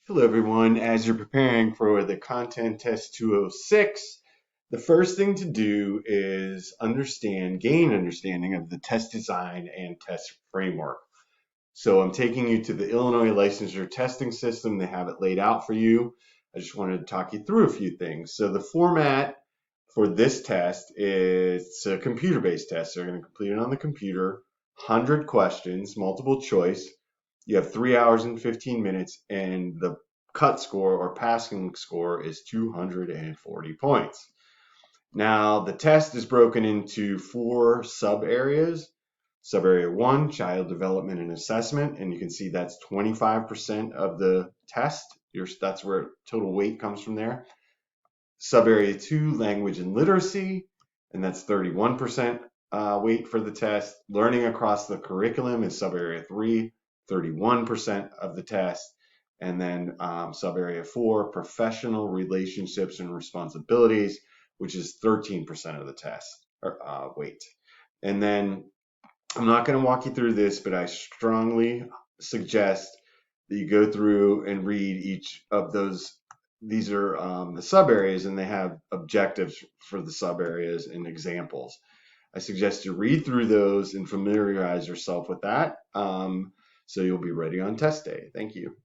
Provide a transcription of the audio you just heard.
Hello, everyone. As you're preparing for the Content Test 206, the first thing to do is gain understanding of the test design and test framework. So I'm taking you to the Illinois Licensure Testing System. They have it laid out for you. I just wanted to talk you through a few things. So the format for this test is it's a computer-based test. They're going to complete it on the computer, 100 questions, multiple choice. You have 3 hours and 15 minutes, and the cut score or passing score is 240 points. Now, the test is broken into 4 sub areas. Sub area 1, child development and assessment, and you can see that's 25% of the test. That's where total weight comes from there. Sub area 2, language and literacy, and that's 31% weight for the test. Learning across the curriculum is sub area 3, 31% of the test. And then sub area 4, professional relationships and responsibilities, which is 13% of the test weight. And then I'm not going to walk you through this, but I strongly suggest that you go through and read each of those. These are the sub areas, and they have objectives for the sub areas and examples. I suggest you read through those and familiarize yourself with that so you'll be ready on test day. Thank you.